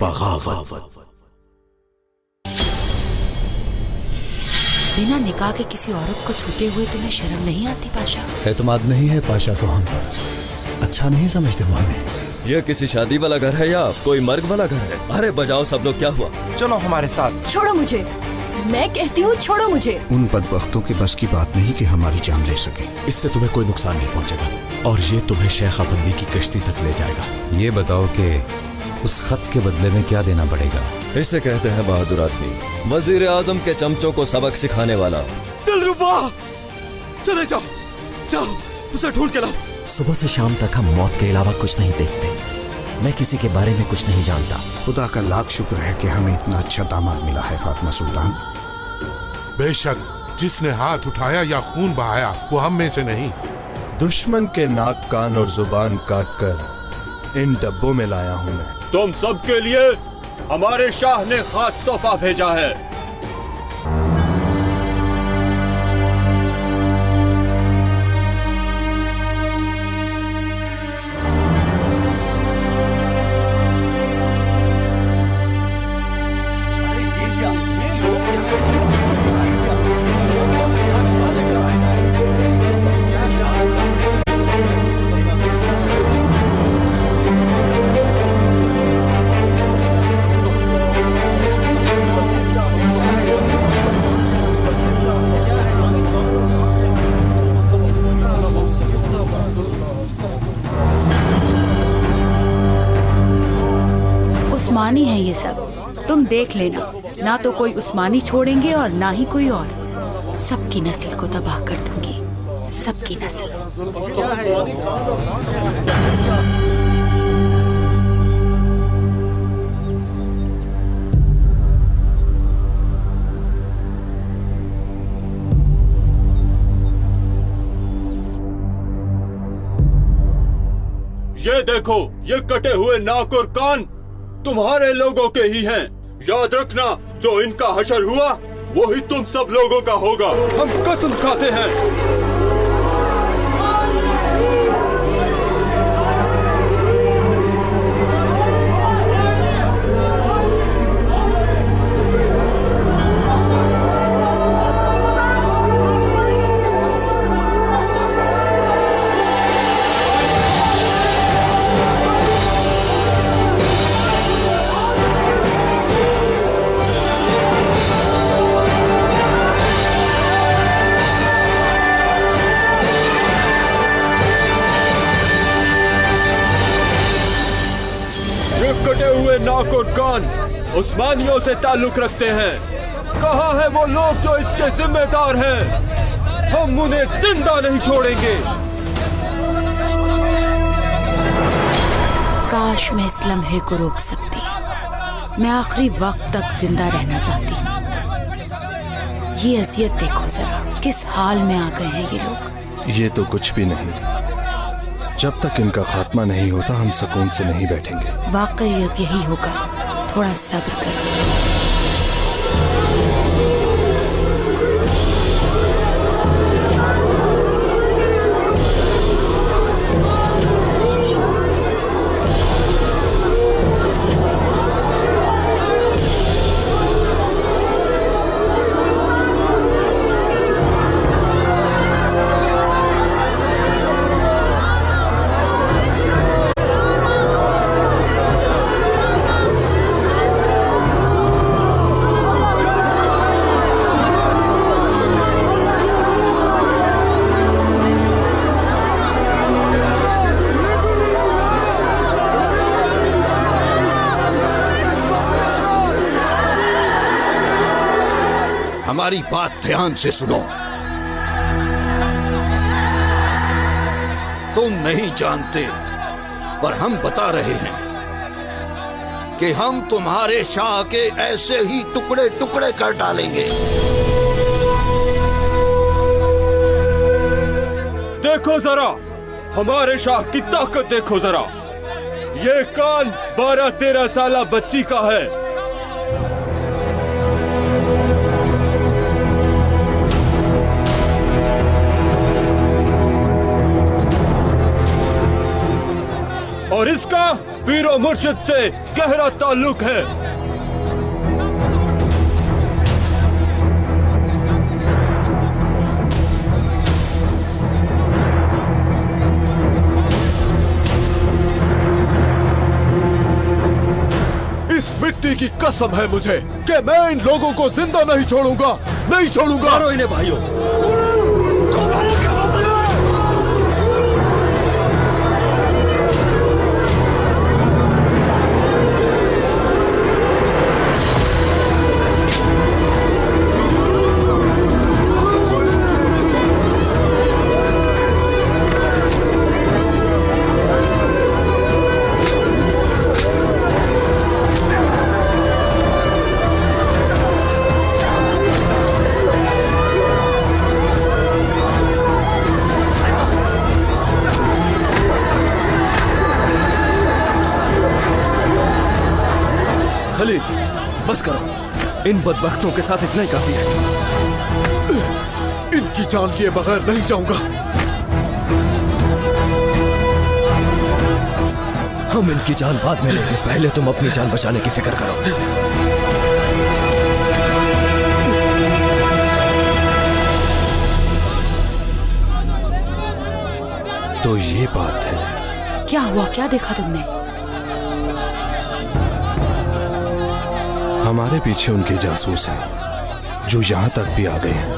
बगावत। बिना निकाह के किसी औरत को छूते हुए तुम्हें शर्म नहीं आती पाशा? एतमाद नहीं है पाशा को हम पर, अच्छा नहीं समझते वो हमें। ये किसी शादी वाला घर है या कोई मर्ग वाला घर है? अरे बजाओ सब लोग, क्या हुआ? चलो हमारे साथ। छोड़ो मुझे, मैं कहती हूँ छोड़ो मुझे। उन बदबख्तों के बस की बात नहीं कि हमारी जान ले सके। इससे तुम्हें कोई नुकसान नहीं पहुंचेगा और ये तुम्हें शेख अफंदी की कश्ती तक ले जाएगा। ये बताओ कि उस खत के बदले में क्या देना पड़ेगा? इसे कहते हैं बहादुर आदमी, वजीर आजम के चमचों को सबक सिखाने वाला। दिलरुबा, चले जाओ, जाओ उसे ढूंढ के लाओ। सुबह से शाम तक हम मौत के अलावा कुछ नहीं देखते। मैं किसी के बारे में कुछ नहीं जानता। खुदा का लाख शुक्र है कि हमें इतना अच्छा दामाद मिला है फातिमा सुल्तान। बेशक जिसने हाथ उठाया या खून बहाया वो हम में से नहीं। दुश्मन के नाक, कान और जुबान काट कर इन डब्बों में लाया हूँ मैं। तुम सबके लिए हमारे शाह ने खास तोहफा भेजा है। उस्मानी है ये सब, तुम देख लेना। ना तो कोई उस्मानी छोड़ेंगे और ना ही कोई और। सबकी नस्ल को तबाह कर दूंगी, सबकी नस्ल। ये देखो, ये कटे हुए नाक और कान तुम्हारे लोगों के ही हैं। याद रखना, जो इनका हशर हुआ वो ही तुम सब लोगों का होगा। हम कसम खाते हैं। कटे हुए नाक और कान उस्मानियों से ताल्लुक रखते हैं। कहाँ है वो लोग जो इसके जिम्मेदार हैं? हम उन्हें जिंदा नहीं छोड़ेंगे। काश मैं इस लम्हे को रोक सकती। मैं आखिरी वक्त तक जिंदा रहना चाहती हूँ। ये अजियत देखो जरा, किस हाल में आ गए हैं ये लोग। ये तो कुछ भी नहीं। जब तक इनका खात्मा नहीं होता हम सुकून से नहीं बैठेंगे। वाकई अब यही होगा, थोड़ा सब्र करो। हमारी बात ध्यान से सुनो। तुम नहीं जानते, पर हम बता रहे हैं कि हम तुम्हारे शाह के ऐसे ही टुकड़े टुकड़े कर डालेंगे। देखो जरा, हमारे शाह की ताकत देखो जरा। ये कान 12-13 साला बच्ची का है। और इसका पीरो मुर्शिद से गहरा ताल्लुक है। इस मिट्टी की कसम है मुझे कि मैं इन लोगों को जिंदा नहीं छोड़ूंगा, नहीं छोड़ूंगा। मारो इन्हें भाइयों। खलील, बस करो। इन बदबख्तों के साथ इतना ही काफी है। इनकी जान लिए बगैर नहीं जाऊंगा। हम इनकी जान बाद में लेंगे, पहले तुम अपनी जान बचाने की फिक्र करो। तो ये बात है। क्या हुआ, क्या देखा तुमने? हमारे पीछे उनके जासूस हैं जो यहां तक भी आ गए हैं।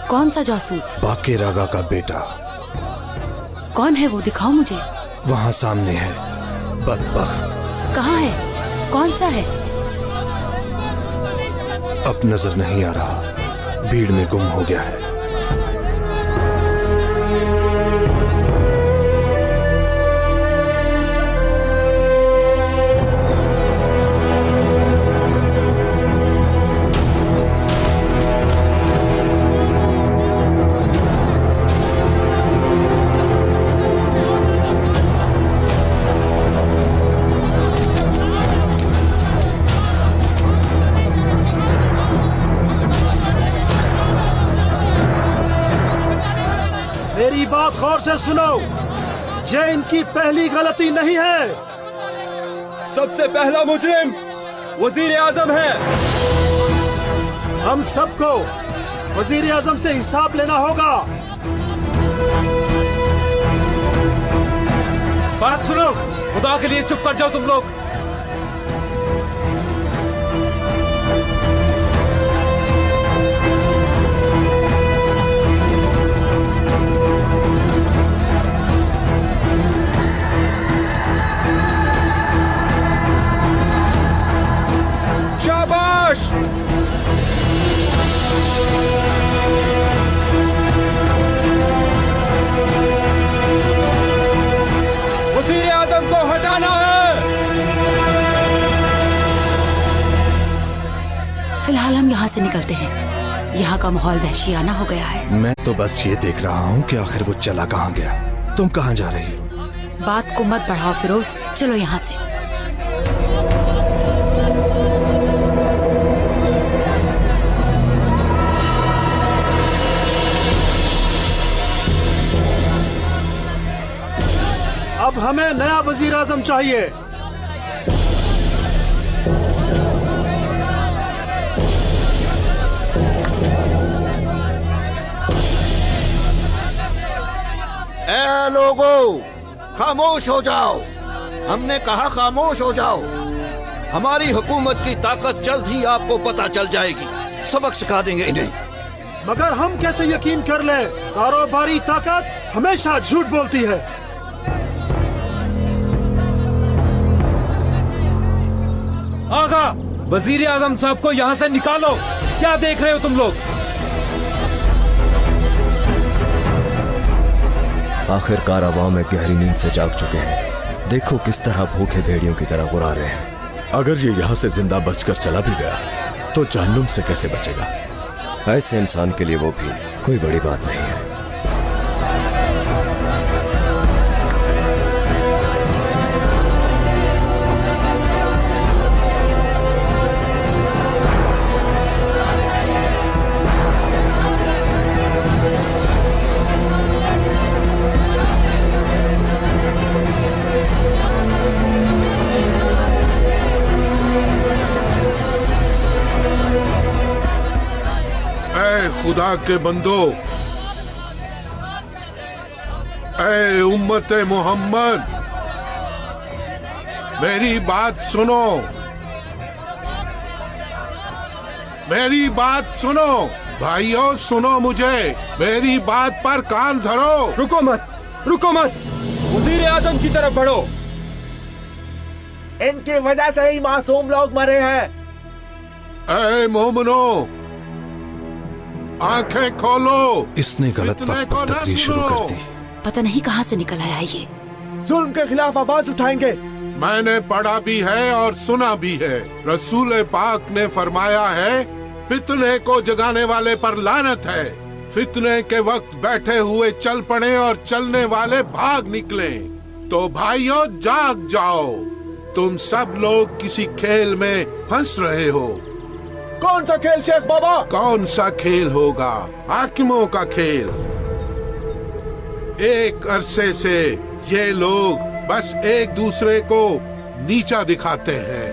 कौन सा जासूस? बाके रागा का बेटा। कौन है वो, दिखाओ मुझे। वहां सामने है, बदबख्त। कहाँ है, कौन सा है? अब नजर नहीं आ रहा, भीड़ में गुम हो गया है। मेरी बात गौर से सुनो, ये इनकी पहली गलती नहीं है। सबसे पहला मुजरिम वजीर आजम है। हम सबको वजीर आजम से हिसाब लेना होगा। बात सुनो, खुदा के लिए चुप कर जाओ तुम लोग। शाबाश! वजीर आजम को हटाना है। फिलहाल हम यहाँ से निकलते हैं, यहाँ का माहौल वहशियाना हो गया है। मैं तो बस ये देख रहा हूँ कि आखिर वो चला कहाँ गया। तुम कहाँ जा रही हो? बात को मत बढ़ाओ फिरोज, चलो यहाँ से। अब हमें नया वजीर आजम चाहिए। ए लोगों, खामोश हो जाओ। हमने कहा खामोश हो जाओ। हमारी हुकूमत की ताकत जल्द ही आपको पता चल जाएगी। सबक सिखा देंगे इन्हें। मगर हम कैसे यकीन कर ले? कारोबारी ताकत हमेशा झूठ बोलती है। आगा, वजीर आजम साहब को यहाँ से निकालो। क्या देख रहे हो तुम लोग? आखिरकार अवाम में गहरी नींद से जाग चुके हैं। देखो किस तरह भूखे भेड़ियों की तरह गुर्रा रहे हैं। अगर ये यहाँ से जिंदा बचकर चला भी गया तो जहन्नुम से कैसे बचेगा? ऐसे इंसान के लिए वो भी कोई बड़ी बात नहीं है। खुदा के बंदो, ऐ उम्मत मोहम्मद, मेरी बात सुनो, मेरी बात सुनो भाइयों, सुनो मुझे, मेरी बात पर कान धरो। रुको मत, रुको मत, वजीर आजम की तरफ बढ़ो। इनकी वजह से ही मासूम लोग मरे हैं। ऐ मोमनो, आंखें खोलो। इसने गलत वक्त पर तकरीर शुरू कर दी। पता नहीं कहाँ से निकल आया ये। जुल्म के खिलाफ आवाज उठाएंगे। मैंने पढ़ा भी है और सुना भी है। रसूल पाक ने फरमाया है, फितने को जगाने वाले पर लानत है। फितने के वक्त बैठे हुए चल पड़े और चलने वाले भाग निकले। तो भाइयों जाग जाओ, तुम सब लोग किसी खेल में फंस रहे हो। कौन सा खेल शेख बाबा? कौन सा खेल होगा? हाकिमों का खेल। एक अरसे से ये लोग बस एक दूसरे को नीचा दिखाते हैं।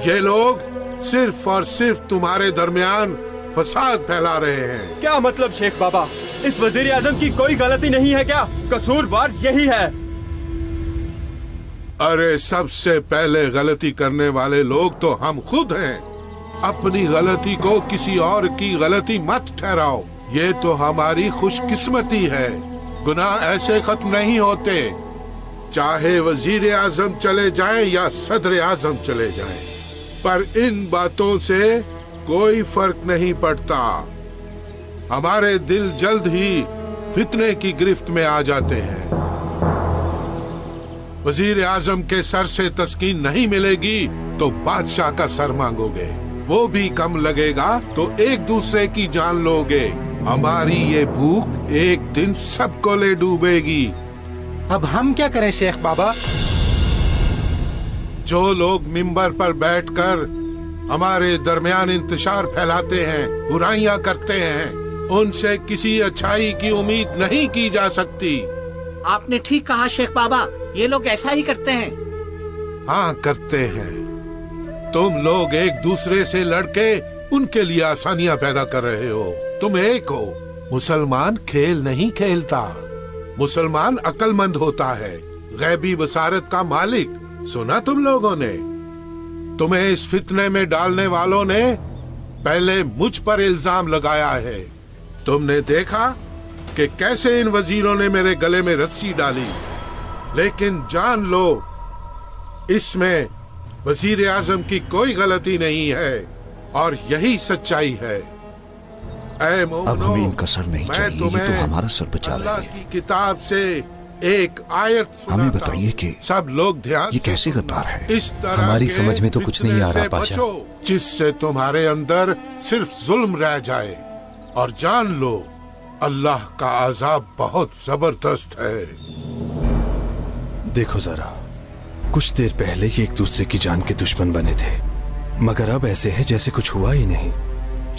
ये लोग सिर्फ और सिर्फ तुम्हारे दरमियान फसाद फैला रहे हैं। क्या मतलब शेख बाबा? इस वजीर आजम की कोई गलती नहीं है क्या? कसूरवार यही है। अरे सबसे पहले गलती करने वाले लोग तो हम खुद हैं। अपनी गलती को किसी और की गलती मत ठहराओ। ये तो हमारी खुशकिस्मती है। गुनाह ऐसे खत्म नहीं होते, चाहे वजीर आजम चले जाएं या सदर आजम चले जाएं। पर इन बातों से कोई फर्क नहीं पड़ता। हमारे दिल जल्द ही फितने की गिरफ्त में आ जाते हैं। वजीर आजम के सर से तस्कीन नहीं मिलेगी तो बादशाह का सर मांगोगे, वो भी कम लगेगा तो एक दूसरे की जान लोगे। हमारी ये भूख एक दिन सबको ले डूबेगी। अब हम क्या करें शेख बाबा? जो लोग मिंबर पर बैठकर हमारे दरमियान इंतशार फैलाते हैं, बुराइयां करते हैं, उनसे किसी अच्छाई की उम्मीद नहीं की जा सकती। आपने ठीक कहा शेख बाबा, ये लोग ऐसा ही करते हैं। हाँ करते हैं। तुम लोग एक दूसरे से लड़के उनके लिए आसानियां पैदा कर रहे हो। तुम एक हो। मुसलमान खेल नहीं खेलता, मुसलमान अक्लमंद होता है, गैबी बसारत का मालिक। सुना तुम लोगों ने? तुम्हें इस फितने में डालने वालों ने पहले मुझ पर इल्जाम लगाया है। तुमने देखा कि कैसे इन वजीरों ने मेरे गले में रस्सी डाली। लेकिन जान लो, इसमें वजीर आजम की कोई गलती नहीं है और यही सच्चाई है। अब हमें इनका सर नहीं चाहिए, ये तो हमारा सर बचा रहे हैं। की किताब से एक आयत हमें बताइए कि सब लोग ध्यान, ये कैसे गद्दार है? इस तरह हमारी समझ में तो कुछ नहीं आ रहा बचो, जिससे तुम्हारे अंदर सिर्फ जुल्म रह जाए। और जान लो, अल्लाह का अजाब बहुत जबरदस्त है। देखो जरा, कुछ देर पहले ये एक दूसरे की जान के दुश्मन बने थे, मगर अब ऐसे है जैसे कुछ हुआ ही नहीं।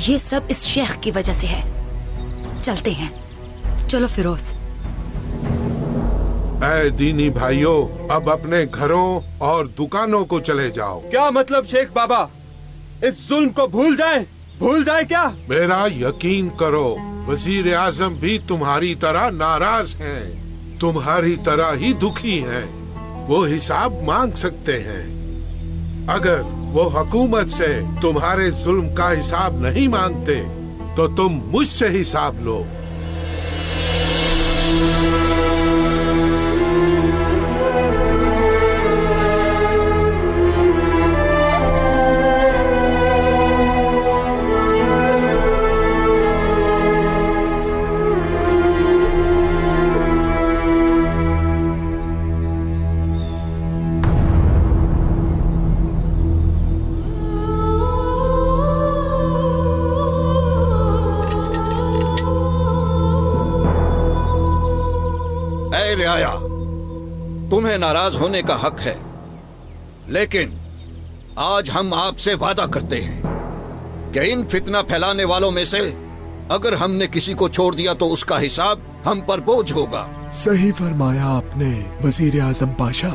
ये सब इस शेख की वजह से है। चलते हैं, चलो फिरोज। ऐ दीनी भाइयों, अब अपने घरों और दुकानों को चले जाओ। क्या मतलब शेख बाबा? इस जुल्म को भूल जाएं? भूल जाए क्या? मेरा यकीन करो, वजीर आजम भी तुम्हारी तरह नाराज हैं, तुम्हारी तरह ही दुखी हैं। वो हिसाब मांग सकते हैं। अगर वो हुकूमत से तुम्हारे जुल्म का हिसाब नहीं मांगते तो तुम मुझसे हिसाब लो। रियाया, तुम्हें नाराज होने का हक है, लेकिन आज हम आपसे वादा करते हैं कि इन फितना फैलाने वालों में से अगर हमने किसी को छोड़ दिया तो उसका हिसाब हम पर बोझ होगा। सही फरमाया आपने वजीर आजम पाशा।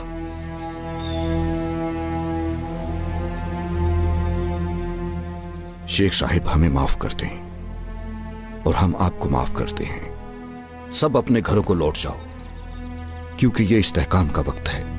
शेख साहिब, हमें माफ कर दें। और हम आपको माफ करते हैं। सब अपने घरों को लौट जाओ, क्योंकि ये इस्तेहकाम का वक्त है।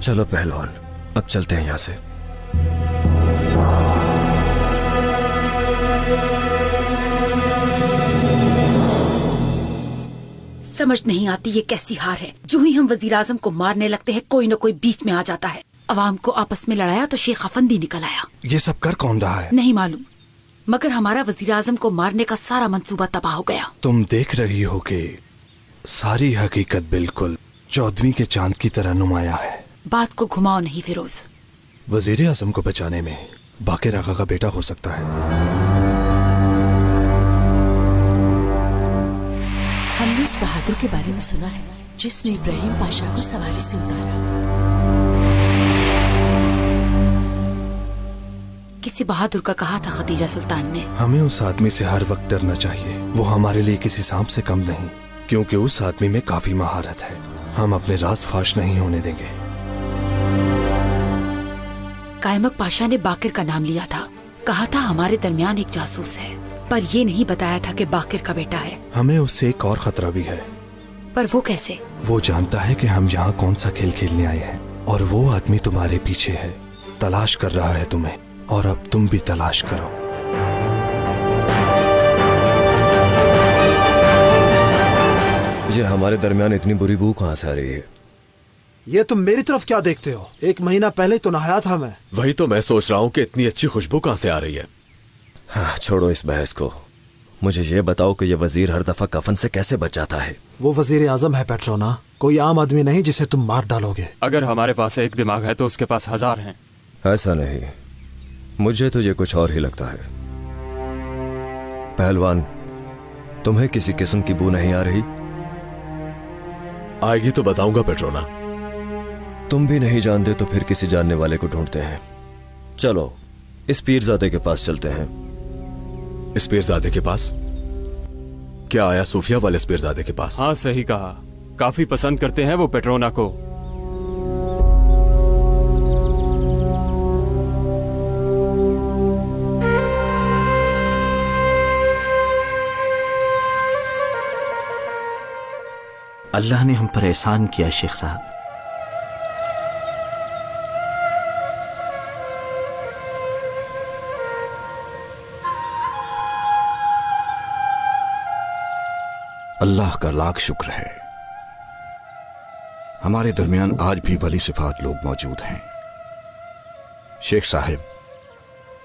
चलो पहलवान, अब चलते हैं यहां से। समझ नहीं आती ये कैसी हार है। जो ही हम वजीर आजम को मारने लगते हैं कोई न कोई बीच में आ जाता है। अवाम को आपस में लड़ाया तो शेख अफंदी निकल आया। ये सब कर कौन रहा है? नहीं मालूम, मगर हमारा वजीर आजम को मारने का सारा मंसूबा तबाह हो गया। तुम देख रही हो कि सारी हकीकत बिल्कुल 14वीं के चांद की तरह नुमाया है। बात को घुमाओ नहीं फिरोज। वजीर आजम को बचाने में बाकिर आगा का बेटा हो सकता है। हमने उस बहादुर के बारे में सुना है जिसने इब्राहिम पाशा को सवारी से उतारा। किसी बहादुर का कहा था खदीजा सुल्तान ने। हमें उस आदमी से हर वक्त डरना चाहिए। वो हमारे लिए किसी सांप से कम नहीं, क्योंकि उस आदमी में काफी महारत है। हम अपने राज फाश नहीं होने देंगे। कायमक पाशा ने बाकिर का नाम लिया था। कहा था हमारे दरमियान एक जासूस है, पर ये नहीं बताया था कि बाकिर का बेटा है। हमें उससे एक और खतरा भी है। पर वो कैसे? वो जानता है कि हम यहाँ कौन सा खेल खेलने आए हैं, और वो आदमी तुम्हारे पीछे है, तलाश कर रहा है तुम्हें, और अब तुम भी तलाश करो। ये हमारे दरमियान इतनी बुरी बू कहाँ से आ रही है? ये तुम मेरी तरफ क्या देखते हो? 1 महीना पहले तो नहाया था मैं। वही तो मैं सोच रहा हूँ कि इतनी अच्छी खुशबू कहाँ से आ रही है। हाँ, छोड़ो इस बहस को। मुझे ये बताओ कि ये वजीर हर दफा कफन से कैसे बच जाता है? वो वजीर आजम है पेट्रोना, कोई आम आदमी नहीं जिसे तुम मार डालोगे। अगर हमारे पास एक दिमाग है तो उसके पास 1000 हैं। ऐसा नहीं, मुझे तो ये कुछ और ही लगता है। पहलवान, तुम्हें किसी किस्म की बू नहीं आ रही? आएगी तो बताऊंगा पेट्रोना। तुम भी नहीं जानते तो फिर किसी जानने वाले को ढूंढते हैं। चलो इस पीरजादे के पास चलते हैं। इस पीरजादे के पास? क्या आया सूफिया वाले इस पीरजादे के पास? हाँ सही कहा, काफी पसंद करते हैं वो पेट्रोना को। अल्लाह ने हम पर एहसान किया शेख साहब। अल्लाह का लाख शुक्र है, हमारे दरमियान आज भी वली सिफात लोग मौजूद हैं। शेख साहिब,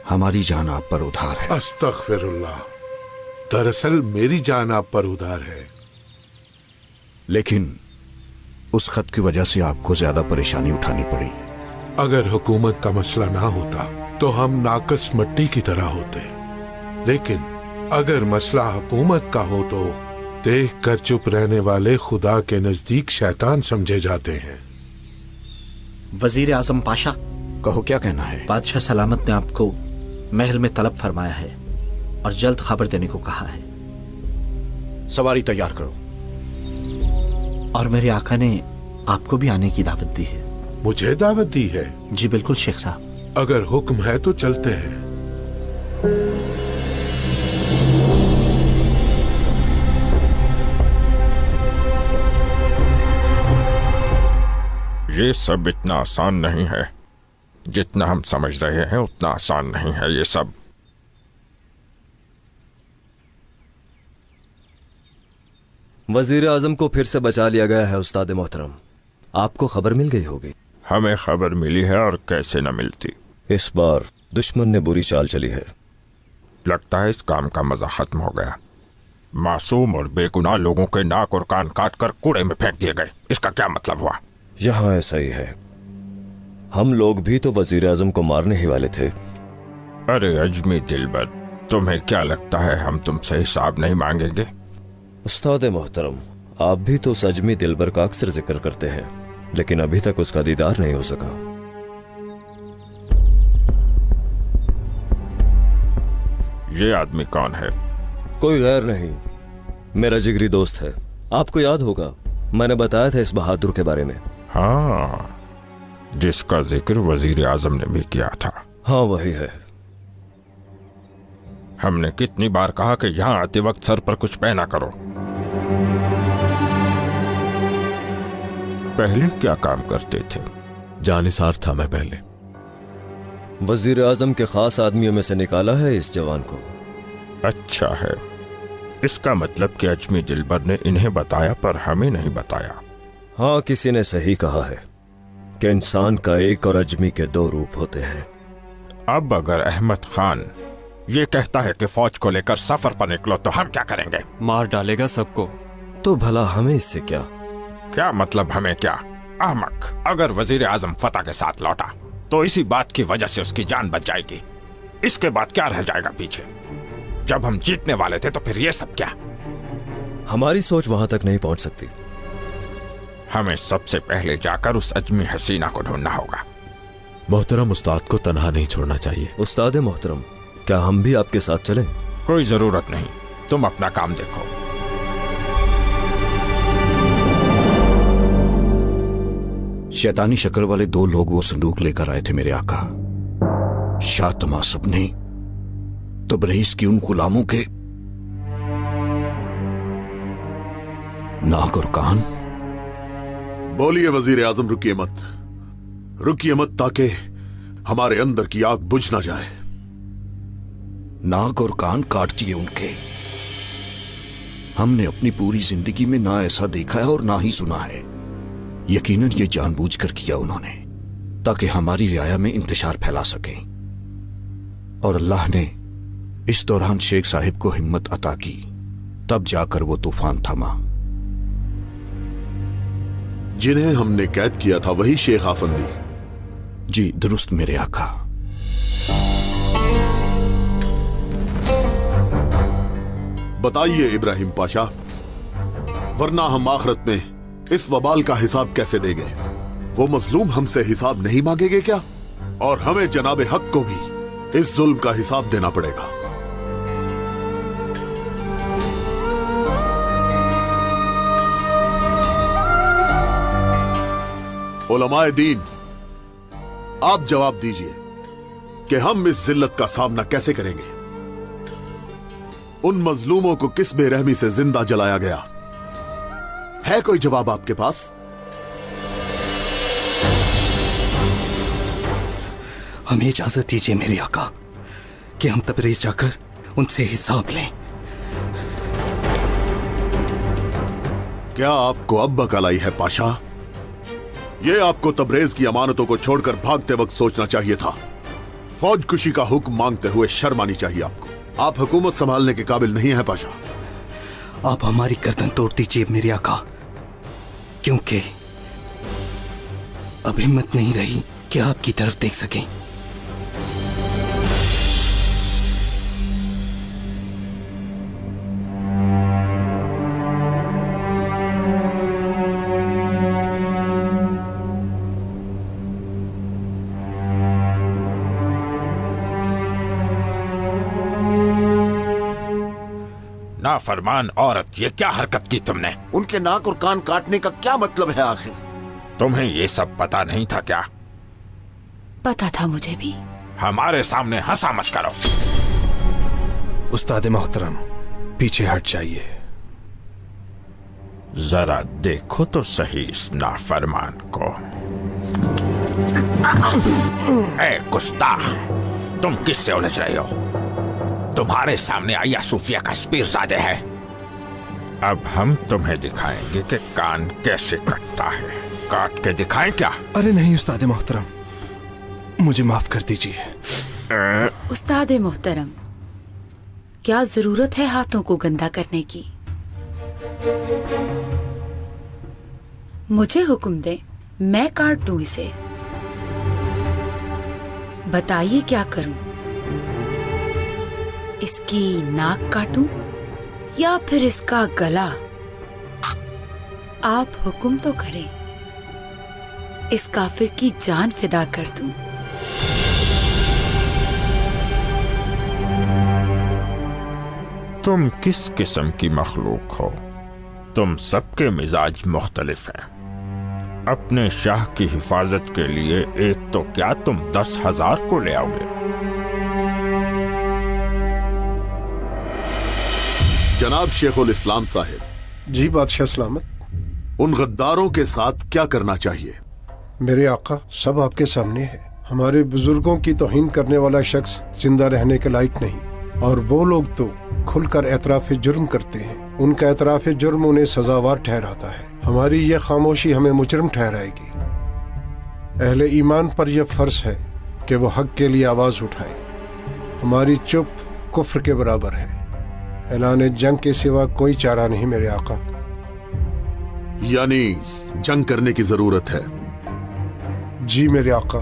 हमारी जान आप पर उधार है। अस्तगफिरुल्लाह, दरअसल मेरी जान आप पर उधार है। लेकिन उस खत की वजह से आपको ज्यादा परेशानी उठानी पड़ी। अगर हुकूमत का मसला ना होता तो हम नाकस मिट्टी की तरह होते, लेकिन अगर मसला हुकूमत का हो तो देख कर चुप रहने वाले खुदा के नजदीक शैतान समझे जाते हैं। वजीर आजम पाशा, कहो क्या कहना है? बादशाह सलामत ने आपको महल में तलब फरमाया है और जल्द खबर देने को कहा है। सवारी तैयार करो। और मेरे आका ने आपको भी आने की दावत दी है। मुझे दावत दी है? जी बिल्कुल शेख साहब। अगर हुक्म है तो चलते हैं। ये सब इतना आसान नहीं है, जितना हम समझ रहे हैं उतना आसान नहीं है ये सब। वजीर आजम को फिर से बचा लिया गया है उस्ताद मोहतरम। आपको खबर मिल गई होगी। हमें खबर मिली है, और कैसे न मिलती। इस बार दुश्मन ने बुरी चाल चली है। लगता है इस काम का मजा खत्म हो गया। मासूम और बेगुनाह लोगों के नाक और कान काट कर कूड़े में फेंक दिए गए। इसका क्या मतलब हुआ? यहाँ ऐसा ही है। हम लोग भी तो वजीर आजम को मारने ही वाले थे। अरे अजमी दिलबर, तुम्हें क्या लगता है हम तुमसे हिसाब नहीं मांगेंगे? उस्ताद मोहतरम, आप भी तो उस अजमी दिलबर का अक्सर जिक्र करते हैं। लेकिन अभी तक उसका दीदार नहीं हो सका। ये आदमी कौन है? कोई गैर नहीं, मेरा जिगरी दोस्त है। आपको याद होगा, मैंने बताया था इस बहादुर के बारे में। हाँ, जिसका जिक्र वजीर आजम ने भी किया था। हाँ, वही है। हमने कितनी बार कहा कि यहाँ आते वक्त सर पर कुछ पहना करो। पहले क्या काम करते थे? जानिसार था मैं पहले। वजीर आजम के खास आदमियों में से निकाला है इस जवान को। अच्छा है, इसका मतलब कि अजमी दिलबर ने इन्हें बताया पर हमें नहीं बताया। हाँ, किसी ने सही कहा है कि इंसान का एक और अजमी के दो रूप होते हैं। अब अगर अहमद खान ये कहता है कि फौज को लेकर सफर पर निकलो तो हम क्या करेंगे? मार डालेगा सबको। तो भला हमें इससे क्या? क्या मतलब हमें क्या? अहमक, अगर वजीर आजम फतह के साथ लौटा तो इसी बात की वजह से उसकी जान बच जाएगी। इसके बाद क्या रह जाएगा पीछे? जब हम जीतने वाले थे तो फिर ये सब क्या? हमारी सोच वहां तक नहीं पहुंच सकती। हमें सबसे पहले जाकर उस अजमी हसीना को ढूंढना होगा। मोहतरम, उस्ताद को तन्हा नहीं छोड़ना चाहिए। उस्ताद मोहतरम, क्या हम भी आपके साथ चलें? कोई जरूरत नहीं, तुम अपना काम देखो। शैतानी शक्ल वाले दो लोग वो संदूक लेकर आए थे मेरे आका। शाह तमासुब ने तबरेज की उन गुलामों के नाक और कान। बोलिए वजीर आजम, रुकिए मत, रुकिए मत, ताकि हमारे अंदर की आग बुझ ना जाए। नाक और कान काट दिए उनके। हमने अपनी पूरी जिंदगी में ना ऐसा देखा है और ना ही सुना है। यकीनन ये जानबूझकर किया उन्होंने, ताकि हमारी रियाया में इंतशार फैला सकें। और अल्लाह ने इस दौरान शेख साहिब को हिम्मत अता की, तब जाकर वो तूफान थमा। जिन्हें हमने कैद किया था वही शेख आफंदी? जी दुरुस्त मेरे आका। बताइए इब्राहिम पाशा, वरना हम आखिरत में इस वबाल का हिसाब कैसे देंगे? वो मजलूम हमसे हिसाब नहीं मांगेंगे क्या? और हमें जनाबे हक को भी इस जुल्म का हिसाब देना पड़ेगा। उलमाए दीन, आप जवाब दीजिए कि हम इस जिल्लत का सामना कैसे करेंगे? उन मजलूमों को किस बेरहमी से जिंदा जलाया गया? है कोई जवाब आपके पास? हमें इजाजत दीजिए मेरे आका कि हम तबरेज जाकर उनसे हिसाब लें। क्या आपको अब बकल आई है पाशा? ये आपको तबरेज की अमानतों को छोड़कर भागते वक्त सोचना चाहिए था। फौज कुशी का हुक्म मांगते हुए शर्म आनी चाहिए आपको। आप हुकूमत संभालने के काबिल नहीं है पाशा। आप हमारी गर्दन तोड़ दीजिए मेरे आका, क्योंकि अब हिम्मत नहीं रही कि आपकी तरफ देख सकें। नाफरमान औरत, ये क्या हरकत की तुमने? उनके नाक और कान काटने का क्या मतलब है आखिर? तुम्हें ये सब पता नहीं था क्या? पता था मुझे भी। हमारे सामने हंसा मत करो। उस्ताद मोहतरम, पीछे हट जाइए। जरा देखो तो सही इस नाफरमान को। ए गुस्ताख, तुम किससे उलझ रहे हो? तुम्हारे सामने आया सूफिया का पीरजादे है। अब हम तुम्हें दिखाएंगे कि कान कैसे कटता है। काट के दिखाएं क्या? अरे नहीं उस्ताद मोहतरम, मुझे माफ कर दीजिए। उस्ताद मोहतरम, क्या जरूरत है हाथों को गंदा करने की? मुझे हुक्म दे, मैं काट दूं इसे। बताइए क्या करूं? इसकी नाक काटूं या फिर इसका गला? आप हुक्म तो करें। इस काफिर की जान फिदा कर दूं। तुम किस किस्म की मखलूक हो? तुम सबके मिजाज मुख्तलिफ हैं। अपने शाह की हिफाजत के लिए एक तो क्या तुम 10,000 को ले आओगे? जनाब शेखुल इस्लाम साहिब। जी बादशाह सलामत। उन गद्दारों के साथ क्या करना चाहिए? मेरे आका, सब आपके सामने है। हमारे बुजुर्गों की तौहीन करने वाला शख्स जिंदा रहने के लायक नहीं, और वो लोग तो खुलकर एतराफ़ जुर्म करते हैं। उनका एतराफ़ जुर्म उन्हें सजावार ठहराता है। हमारी यह खामोशी हमें मुजरिम ठहराएगी। अहले ईमान पर यह फर्ज है कि वो हक के लिए आवाज उठाए। हमारी चुप कुफ्र के बराबर है। ऐलान जंग के सिवा कोई चारा नहीं मेरे आका। यानी जंग करने की जरूरत है? जी मेरे आका,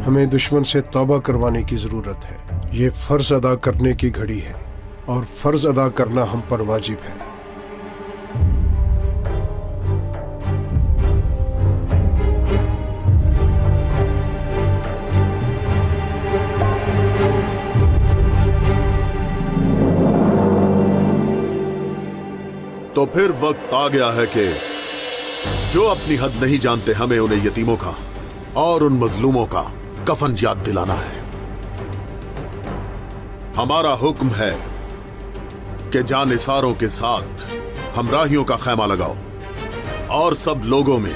हमें दुश्मन से तौबा करवाने की जरूरत है। ये फर्ज अदा करने की घड़ी है, और फर्ज अदा करना हम पर वाजिब है। तो फिर वक्त आ गया है कि जो अपनी हद नहीं जानते, हमें उन्हें यतीमों का और उन मजलूमों का कफन याद दिलाना है। हमारा हुक्म है कि जानिसारों के साथ हमराहियों का खैमा लगाओ और सब लोगों में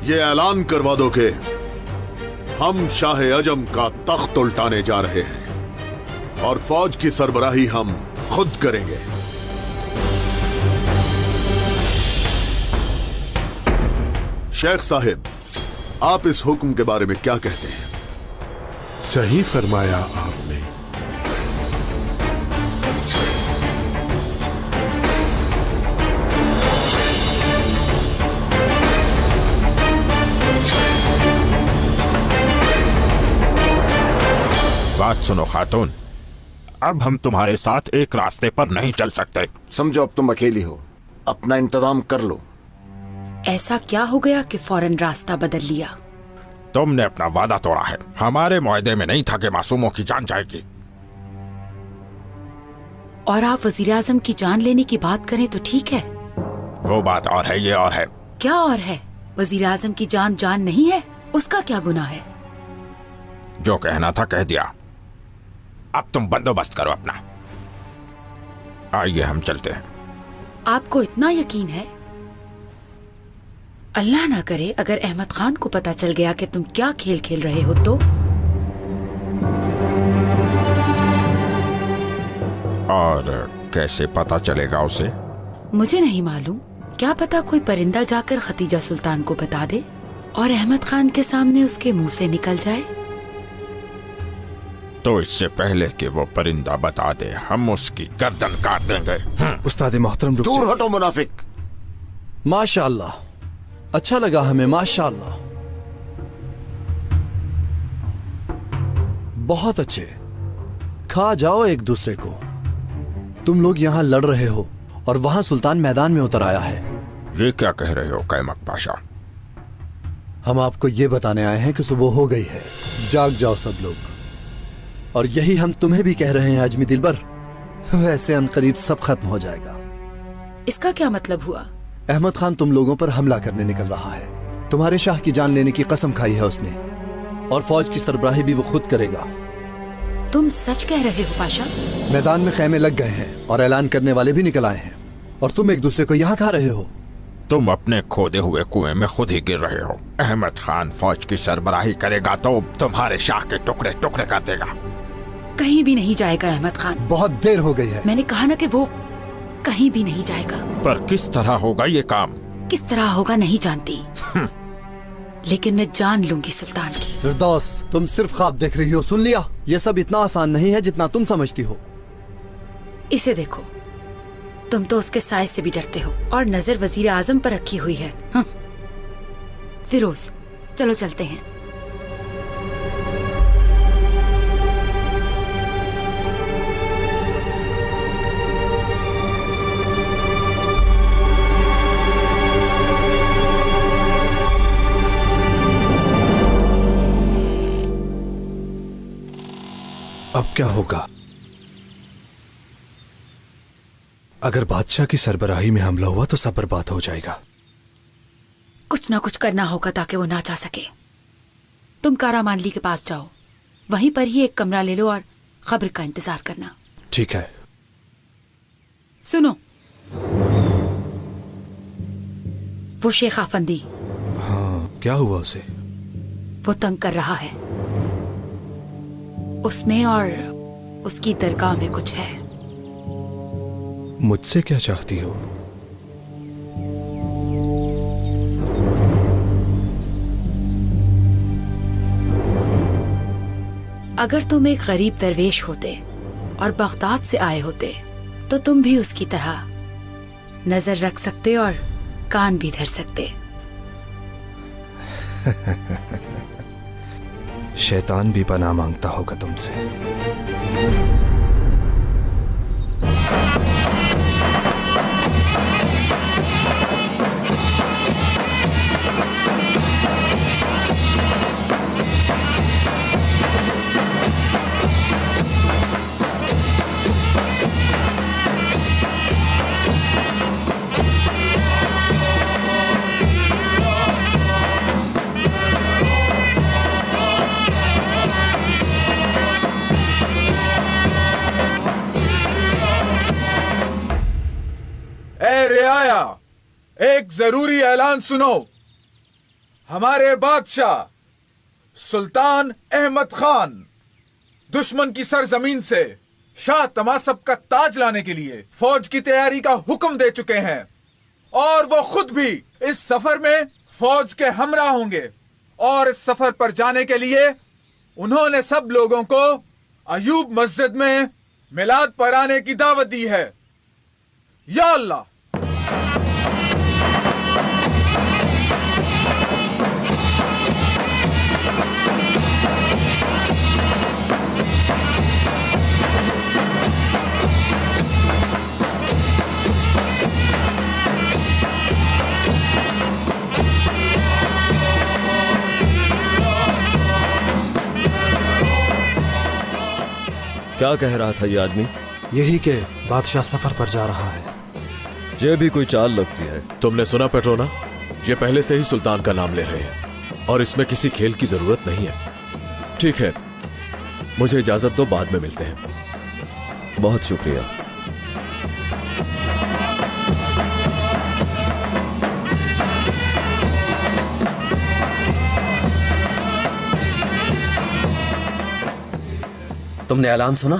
ये ऐलान करवा दो कि हम शाह अजम का तख्त उल्टाने जा रहे हैं और फौज की सरबराही हम खुद करेंगे। शेख साहिब, आप इस हुक्म के बारे में क्या कहते हैं? सही फरमाया आपने। बात सुनो खातून, अब हम तुम्हारे साथ एक रास्ते पर नहीं चल सकते। समझो अब तुम अकेली हो, अपना इंतजाम कर लो। ऐसा क्या हो गया कि फौरन रास्ता बदल लिया? तुमने अपना वादा तोड़ा है। हमारे मुआहदे में नहीं था कि मासूमों की जान जाएगी। और आप वजीर आजम की जान लेने की बात करें तो ठीक है। वो बात और है, ये और है। क्या और है? वजीर आजम की जान जान नहीं है, उसका क्या गुनाह है? जो कहना था कह दिया। अब तुम बंदोबस्त करो अपना। आइए हम चलते हैं। आपको इतना यकीन है? अल्लाह ना करे अगर अहमद खान को पता चल गया कि तुम क्या खेल खेल रहे हो तो? और कैसे पता चलेगा उसे? मुझे नहीं मालूम। क्या पता कोई परिंदा जाकर खतीजा सुल्तान को बता दे और अहमद खान के सामने उसके मुंह से निकल जाए। तो इससे पहले कि वो परिंदा बता दे, हम उसकी गर्दन काट देंगे। उस्ताद मोहतरम, दूर हटो मुनाफिक। माशाअल्लाह, अच्छा लगा हमें, माशाअल्लाह, बहुत अच्छे। खा जाओ एक दूसरे को। तुम लोग यहाँ लड़ रहे हो और वहां सुल्तान मैदान में उतर आया है। ये क्या कह रहे हो कैमक पाशा? हम आपको ये बताने आए हैं कि सुबह हो गई है, जाग जाओ सब लोग। और यही हम तुम्हें भी कह रहे हैं अजमी दिलबर, वैसे अनकरीब सब खत्म हो जाएगा। इसका क्या मतलब हुआ? अहमद खान तुम लोगों पर हमला करने निकल रहा है। तुम्हारे शाह की जान लेने की कसम खाई है उसने, और फौज की सरबराही भी वो खुद करेगा। तुम सच कह रहे हो पाशा? मैदान में खैमे लग गए हैं और ऐलान करने वाले भी निकल आए हैं, और तुम एक दूसरे को यहाँ खा रहे हो। तुम अपने खोदे हुए कुएं में खुद ही गिर रहे हो। अहमद खान फौज की सरबराही करेगा तो तुम्हारे शाह के टुकड़े टुकड़े कर देगा। कहीं भी नहीं जाएगा अहमद खान। बहुत देर हो गई है। मैंने कहा ना कि वो कहीं भी नहीं जाएगा। पर किस तरह होगा ये काम? किस तरह होगा नहीं जानती, लेकिन मैं जान लूंगी सुल्तान की। फिरदौस, तुम सिर्फ ख्वाब देख रही हो। सुन लिया, ये सब इतना आसान नहीं है जितना तुम समझती हो। इसे देखो, तुम तो उसके साए से भी डरते हो और नजर वजीर आजम पर रखी हुई है। फिरोज, चलो चलते हैं। क्या होगा अगर बादशाह की सरबराही में हमला हुआ तो सब बर्बाद हो जाएगा। कुछ ना कुछ करना होगा ताकि वो ना जा सके। तुम कारा मानली के पास जाओ, वहीं पर ही एक कमरा ले लो और खबर का इंतजार करना। ठीक है। सुनो, वो शेख आफंदी, हाँ, क्या हुआ उसे? वो तंग कर रहा है। उसमें और उसकी दरगाह में कुछ है। मुझसे क्या चाहती हो? अगर तुम एक गरीब दरवेश होते और बगदाद से आए होते तो तुम भी उसकी तरह नजर रख सकते और कान भी धर सकते। शैतान भी पनाह मांगता होगा तुमसे। एक जरूरी ऐलान सुनो। हमारे बादशाह सुल्तान अहमद खान दुश्मन की सरजमीन से शाह तमासब का ताज लाने के लिए फौज की तैयारी का हुक्म दे चुके हैं और वो खुद भी इस सफर में फौज के हमरा होंगे। और इस सफर पर जाने के लिए उन्होंने सब लोगों को अयूब मस्जिद में मिलाद पर आने की दावत दी है। या अल्लाह। क्या कह रहा था ये आदमी? यही के बादशाह सफर पर जा रहा है। ये भी कोई चाल लगती है। तुमने सुना पेट्रोना? ये पहले से ही सुल्तान का नाम ले रहे हैं और इसमें किसी खेल की जरूरत नहीं है। ठीक है, मुझे इजाजत दो, बाद में मिलते हैं। बहुत शुक्रिया। तुमने ऐलान सुना?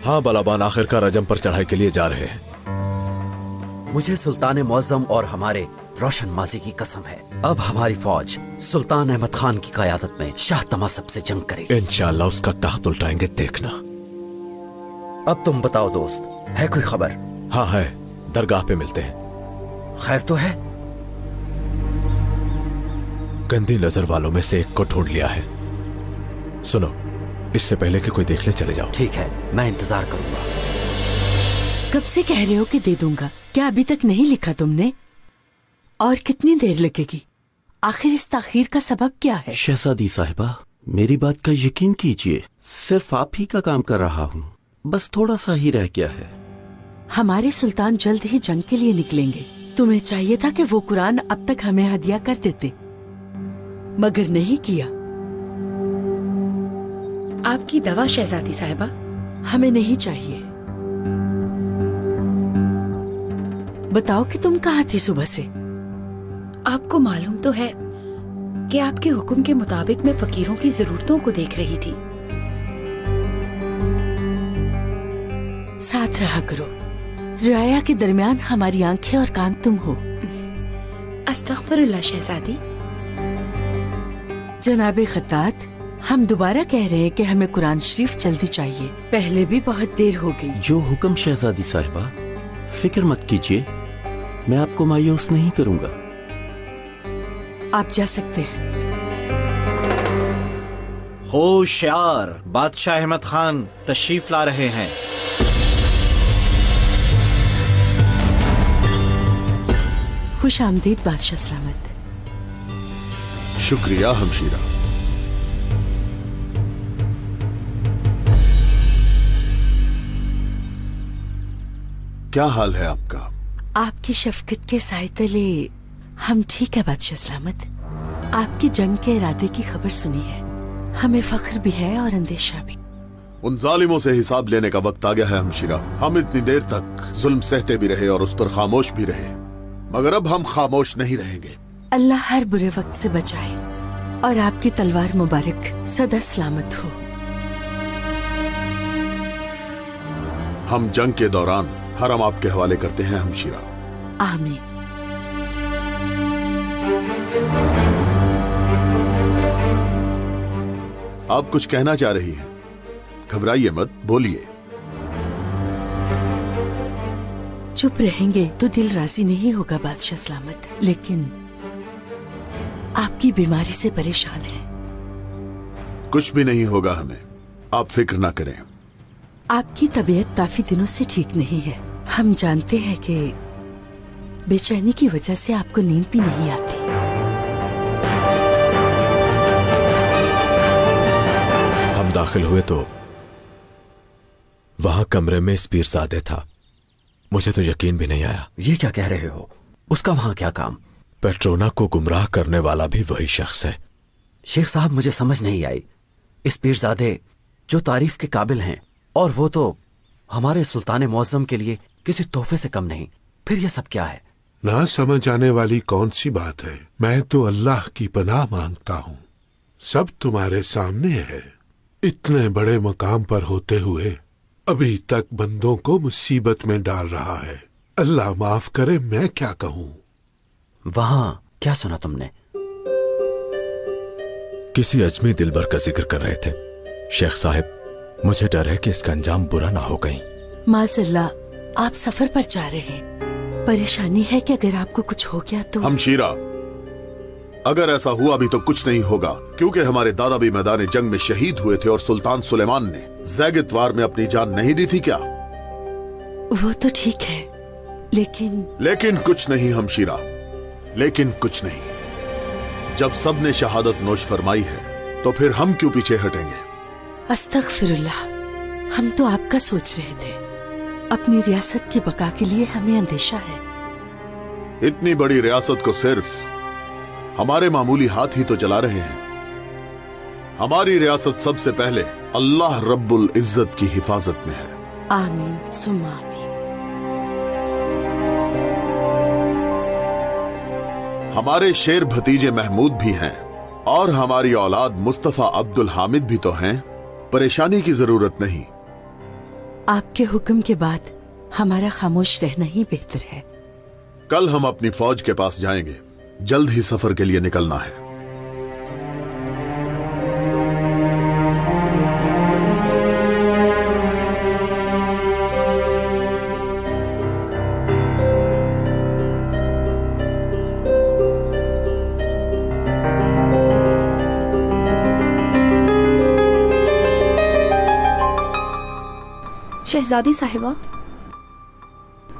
हाँ बलाबान, आखिरकार अजम पर चढ़ाई के लिए जा रहे हैं। मुझे सुल्तान मुअज्जम और हमारे रोशन माजी की कसम है, अब हमारी फौज सुल्तान अहमद खान की क़यादत में शाह तमासब से जंग करेगी। इंशाअल्लाह उसका तख्त उल्टाएंगे, देखना। अब तुम बताओ दोस्त, है कोई खबर? हाँ है, दरगाह पे मिलते हैं। खैर तो है? गंदी नजर वालों में से एक को ढूंढ लिया है। सुनो, इससे पहले कि कोई देख ले चले जाओ। ठीक है, मैं इंतजार करूंगा। कब से कह रहे हो कि दे दूंगा, क्या अभी तक नहीं लिखा तुमने? और कितनी देर लगेगी? आखिर इस ताखीर का सबब क्या है? शहजादी साहिबा, मेरी बात का यकीन कीजिए, सिर्फ आप ही का काम कर रहा हूँ, बस थोड़ा सा ही रह गया है। हमारे सुल्तान जल्द ही जंग के लिए निकलेंगे। तुम्हें चाहिए था कि वो कुरान अब तक हमें हदिया कर देते, मगर नहीं किया। आपकी दवा शहजादी साहिबा? हमें नहीं चाहिए। बताओ कि तुम कहाँ थी सुबह से? आपको मालूम तो है कि आपके हुक्म के मुताबिक मैं फकीरों की जरूरतों को देख रही थी। साथ रहा करो, रियाया के दरमियान हमारी आंखें और कान तुम हो। अस्तगफिरुल्लाह शहजादी। जनाबे खत्तात, हम दोबारा कह रहे हैं कि हमें कुरान शरीफ जल्दी चाहिए, पहले भी बहुत देर हो गई। जो हुक्म शहजादी साहिबा, फिक्र मत कीजिए, मैं आपको मायूस नहीं करूंगा। आप जा सकते हैं। होशियार, बादशाह अहमद खान तशरीफ ला रहे हैं। खुश आमदीद बादशाह सलामत। शुक्रिया हमशीरा। क्या हाल है आपका? आपकी शफकत के साए तले हम ठीक है बादशाह सलामत। आपकी जंग के इरादे की खबर सुनी है, हमें फख्र भी है और अंदेशा भी। उन जालिमों से हिसाब लेने का वक्त आ गया है हमशीरा। हम इतनी देर तक जुल्म सहते भी रहे और उस पर खामोश भी रहे, मगर अब हम खामोश नहीं रहेंगे। अल्लाह हर बुरे वक्त से बचाए और आपकी तलवार मुबारक सदा सलामत हो। हम जंग के दौरान हरम आपके हवाले करते हैं हमशीरा। आमीन। आप कुछ कहना चाह रही हैं? घबराइए मत, बोलिए। चुप रहेंगे तो दिल राजी नहीं होगा बादशाह सलामत, लेकिन आपकी बीमारी से परेशान है। कुछ भी नहीं होगा हमें, आप फिक्र ना करें। आपकी तबीयत काफी दिनों से ठीक नहीं है। हम जानते हैं कि बेचैनी की वजह से आपको नींद भी नहीं आती। हम दाखिल हुए तो वहां कमरे में इस पीरजादे था। मुझे तो यकीन भी नहीं आया। ये क्या कह रहे हो? उसका वहां क्या काम? पेट्रोना को गुमराह करने वाला भी वही शख्स है। शेख साहब, मुझे समझ नहीं आई। इस पीरजादे जो तारीफ के काबिल हैं, और वो तो हमारे सुल्तान मुअज्जम के लिए किसी तोहफे से कम नहीं, फिर ये सब क्या है? ना समझ आने वाली कौन सी बात है। मैं तो अल्लाह की पनाह मांगता हूँ। सब तुम्हारे सामने है। इतने बड़े मकाम पर होते हुए अभी तक बंदों को मुसीबत में डाल रहा है। अल्लाह माफ करे, मैं क्या कहूँ। वहां क्या सुना तुमने? किसी अजमी दिलबर का जिक्र कर रहे थे। शेख साहब, मुझे डर है कि इसका अंजाम बुरा ना हो कहीं। माज़अल्लाह, आप सफर पर जा रहे हैं। परेशानी है कि अगर आपको कुछ हो गया तो। हमशीरा, अगर ऐसा हुआ भी तो कुछ नहीं होगा, क्योंकि हमारे दादा भी मैदान जंग में शहीद हुए थे और सुल्तान सुलेमान ने ज़ैगित वार में अपनी जान नहीं दी थी क्या? वो तो ठीक है, लेकिन कुछ नहीं हमशीरा, लेकिन कुछ नहीं। जब सब ने शहादत नोश फरमाई है तो फिर हम क्यों पीछे हटेंगे? अस्तगफिरुल्लाह, हम तो आपका सोच रहे थे। अपनी रियासत की बका के लिए हमें अंदेशा है। इतनी बड़ी रियासत को सिर्फ हमारे मामूली हाथ ही तो चला रहे हैं। हमारी रियासत सबसे पहले अल्लाह रब्बुल इज्जत की हिफाजत में है। आमीन सुम्मा आमीन। हमारे शेर भतीजे महमूद भी हैं और हमारी औलाद मुस्तफा अब्दुल हामिद भी तो हैं। परेशानी की जरूरत नहीं। आपके हुक्म के बाद हमारा खामोश रहना ही बेहतर है। कल हम अपनी फौज के पास जाएंगे। जल्द ही सफर के लिए निकलना है। शहजादी साहिबा,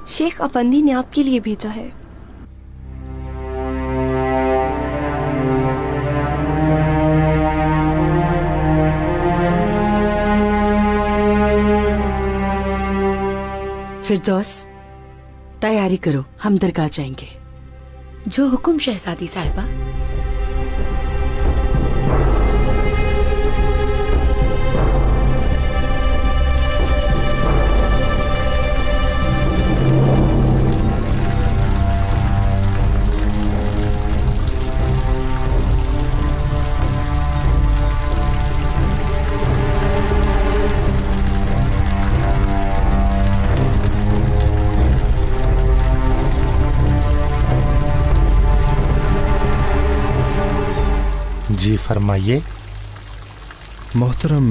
शेख अफंदी ने आपके लिए भेजा है। फिरदौस, तैयारी करो, हम दरगाह जाएंगे। जो हुक्म शहजादी साहिबा। जी फरमाइए। मोहतरम,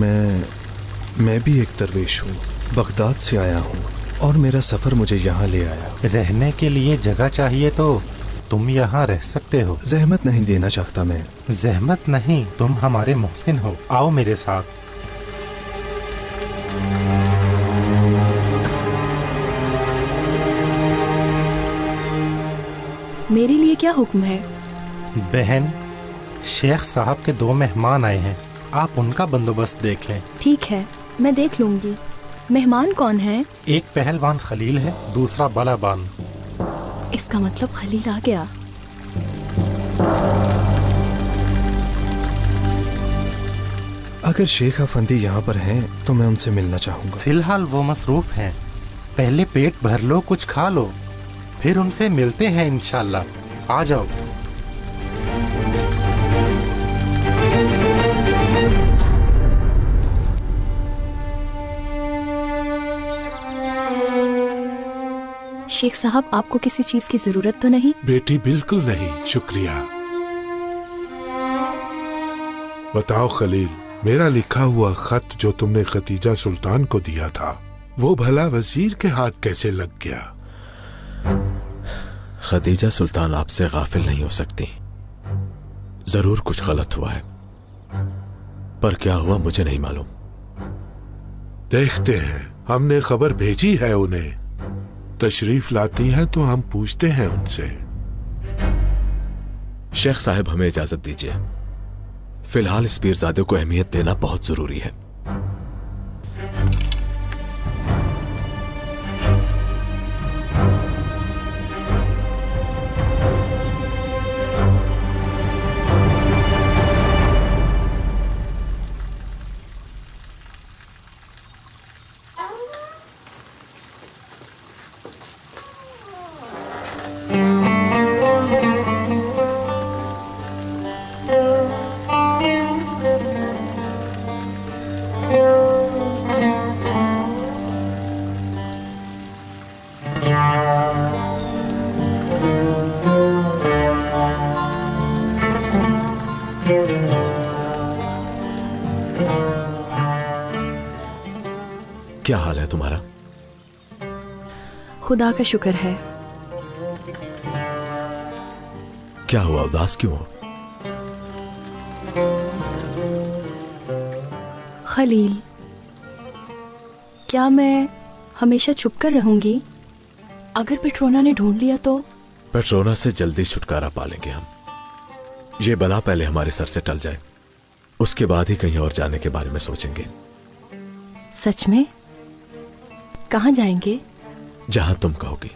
मैं भी एक दरवेश हूँ, बगदाद से आया हूँ और मेरा सफ़र मुझे यहाँ ले आया। रहने के लिए जगह चाहिए तो तुम यहाँ रह सकते हो। जहमत नहीं देना चाहता मैं। जहमत नहीं, तुम हमारे मोहसिन हो, आओ मेरे साथ। मेरे लिए क्या हुक्म है? बहन, शेख साहब के 2 मेहमान आए हैं, आप उनका बंदोबस्त देख लें। ठीक है, मैं देख लूंगी। मेहमान कौन है? एक पहलवान खलील है, दूसरा बलाबान। इसका मतलब खलील आ गया। अगर शेख अफंदी यहाँ पर हैं तो मैं उनसे मिलना चाहूंगा। फिलहाल वो मसरूफ हैं। पहले पेट भर लो, कुछ खा लो, फिर उनसे मिलते हैं इंशाल्लाह। आ जाओ। शेख साहब, आपको किसी चीज की जरूरत तो नहीं? बेटी बिल्कुल नहीं, शुक्रिया। बताओ खलील, मेरा लिखा हुआ खत जो तुमने खतीजा सुल्तान को दिया था वो भला वजीर के हाथ कैसे लग गया? खदीजा सुल्तान आपसे गाफिल नहीं हो सकती। जरूर कुछ गलत हुआ है, पर क्या हुआ मुझे नहीं मालूम। देखते हैं, हमने खबर भेजी है उन्हें। तशरीफ लाती हैं तो हम पूछते हैं उनसे। शेख साहब, हमें इजाजत दीजिए। फिलहाल इस पीरजादे को अहमियत देना बहुत जरूरी है। क्या हाल है तुम्हारा? खुदा का शुक्र है। क्या हुआ, उदास क्यों हो? खलील, क्या मैं हमेशा छुप कर रहूंगी? अगर पेट्रोना ने ढूंढ लिया तो? पेट्रोना से जल्दी छुटकारा पा लेंगे हम। ये बला पहले हमारे सर से टल जाए, उसके बाद ही कहीं और जाने के बारे में सोचेंगे। सच में? कहाँ जाएंगे? जहां तुम कहोगी।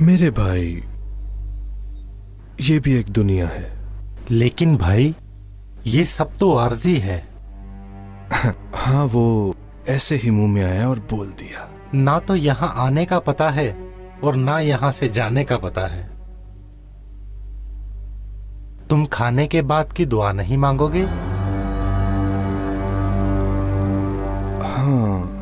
मेरे भाई, ये भी एक दुनिया है। लेकिन भाई, ये सब तो आर्जी है। हाँ, वो ऐसे ही मुंह में आया और बोल दिया। ना तो यहाँ आने का पता है और ना यहाँ से जाने का पता है। तुम खाने के बाद की दुआ नहीं मांगोगे? हाँ।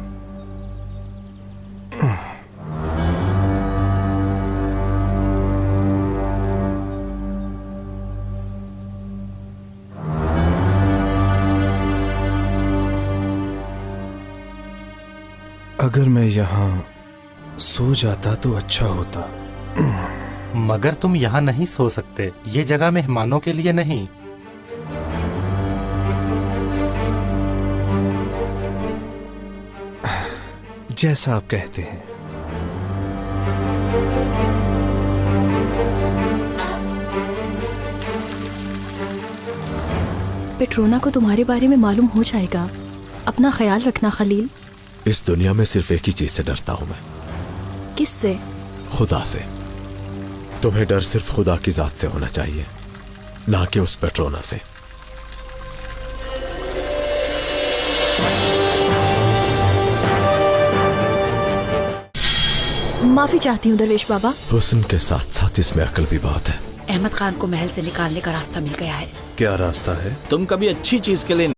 अगर मैं यहाँ सो जाता तो अच्छा होता। मगर तुम यहाँ नहीं सो सकते। ये जगह मेहमानों के लिए नहीं। जैसा आप कहते हैं। पेट्रोना को तुम्हारे बारे में मालूम हो जाएगा। अपना ख्याल रखना खलील। इस दुनिया में सिर्फ एक ही चीज से डरता हूं मैं। किससे? खुदा से। तुम्हें डर सिर्फ खुदा की जात से होना चाहिए, ना कि उस पेट्रोना से। माफी चाहती हूँ दरवेश बाबा। हुस्न के साथ साथ इसमें अकल भी बहुत है। अहमद खान को महल से निकालने का रास्ता मिल गया है। क्या रास्ता है? तुम कभी अच्छी चीज के लिए